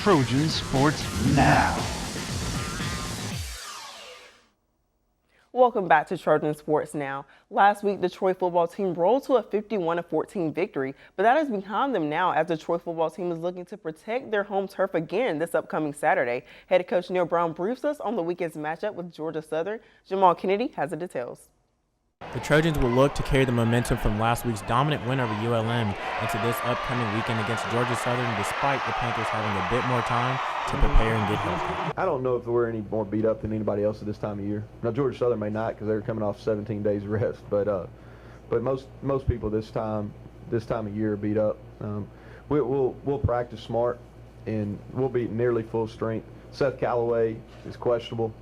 Trojan Sports Now. Welcome back to Trojan Sports Now. Last week, the Troy football team rolled to a 51-14 victory, but that is behind them now as the Troy football team is looking to protect their home turf again this upcoming Saturday. Head coach Neil Brown briefs us on the weekend's matchup with Georgia Southern. Jahmal Kennedy has the details. The Trojans will look to carry the momentum from last week's dominant win over ULM into this upcoming weekend against Georgia Southern, despite the Panthers having a bit more time to prepare and get healthy. I don't know if we're any more beat up than anybody else at this time of year. Now, Georgia Southern may not because they're coming off 17 days rest, but most people this time of year are beat up. We'll practice smart, and we'll be nearly full strength. Seth Callaway is questionable.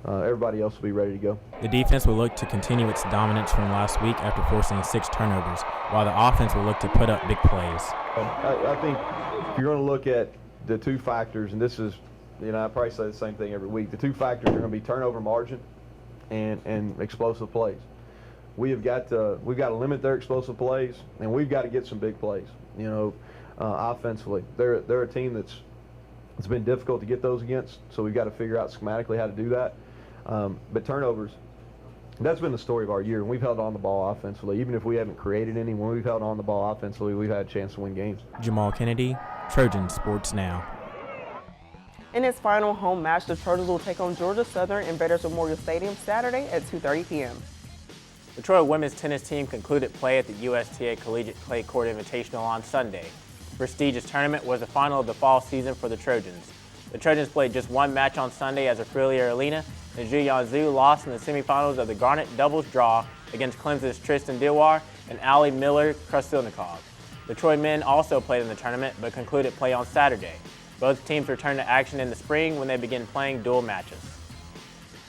Everybody else will be ready to go. The defense will look to continue its dominance from last week after forcing 6 turnovers, while the offense will look to put up big plays. I think if you're going to look at the two factors, and this is, I probably say the same thing every week, the two factors are going to be turnover margin and explosive plays. We've got to limit their explosive plays, and we've got to get some big plays. Offensively, they're a team it's been difficult to get those against, so we've got to figure out schematically how to do that. But turnovers, that's been the story of our year. And we've held on the ball offensively. Even if we haven't created any, when we've held on the ball offensively, we've had a chance to win games. Jahmal Kennedy, Trojan Sports Now. In its final home match, the Trojans will take on Georgia Southern in Veterans Memorial Stadium Saturday at 2:30 p.m. The Troy women's tennis team concluded play at the USTA Collegiate Clay Court Invitational on Sunday. The prestigious tournament was the final of the fall season for the Trojans. The Trojans played just one match on Sunday as Aurelia Arena, and Zhu Yanzhu lost in the semifinals of the Garnet doubles draw against Clemson's Tristan Dilwar and Ali Miller-Krasilnikov. The Troy men also played in the tournament but concluded play on Saturday. Both teams return to action in the spring when they begin playing dual matches.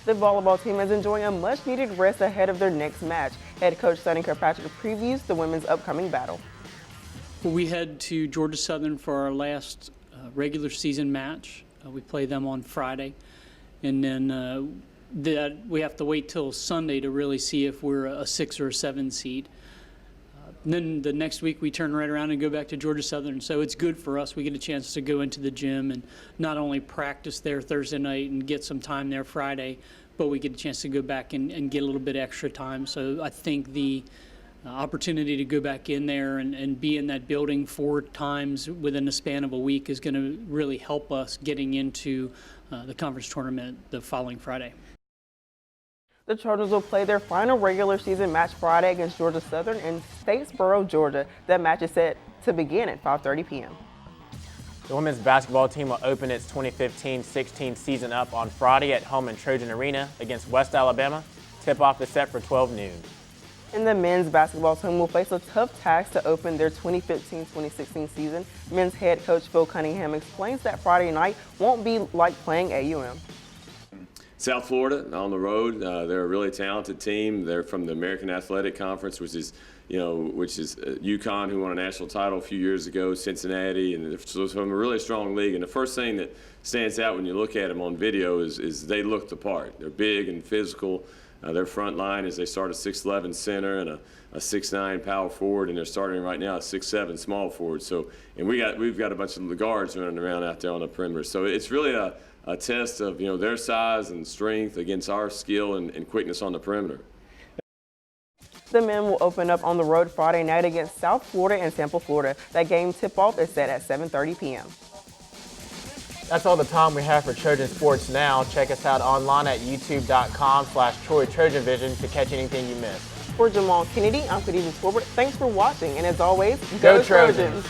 The volleyball team is enjoying a much-needed rest ahead of their next match. Head coach Sonny Kirkpatrick previews the women's upcoming battle. We head to Georgia Southern for our last regular season match. We play them on Friday, and then we have to wait till Sunday to really see if we're a 6 or a 7 seed. Then the next week we turn right around and go back to Georgia Southern. So it's good for us. We get a chance to go into the gym and not only practice there Thursday night and get some time there Friday, but we get a chance to go back and get a little bit extra time. So I think the opportunity to go back in there and be in that building 4 times within the span of a week is going to really help us getting into the conference tournament the following Friday. The Trojans will play their final regular season match Friday against Georgia Southern in Statesboro, Georgia. That match is set to begin at 5:30 p.m. The women's basketball team will open its 2015-16 season up on Friday at home in Trojan Arena against West Alabama. Tip-off is set for 12 noon. And the men's basketball team will face a tough task to open their 2015-2016 season. Men's head coach Phil Cunningham explains that Friday night won't be like playing AUM. South Florida on the road, they're a really talented team. They're from the American Athletic Conference, which is UConn, who won a national title a few years ago, Cincinnati, and so it's from a really strong league. And the first thing that stands out when you look at them on video is they look the part. They're big and physical. Their front line is they start a 6'11" center and a 6'9" power forward, and they're starting right now a 6'7" small forward. So, and we've got a bunch of guards running around out there on the perimeter. So it's really a test of their size and strength against our skill and quickness on the perimeter. The men will open up on the road Friday night against South Florida and Tampa, Florida. That game tip-off is set at 7:30 p.m. That's all the time we have for Trojan Sports Now. Check us out online at youtube.com/Troy Trojan Vision to catch anything you missed. For Jahmal Kennedy, I'm Khadijah Torbert. Thanks for watching, and as always, go Trojans!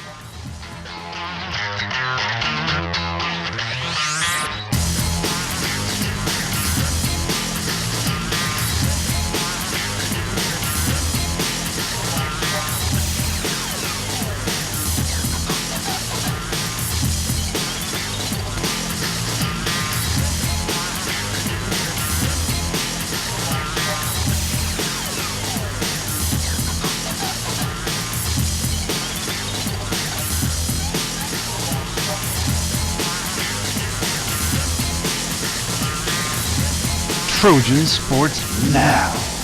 Trojan Sports Now.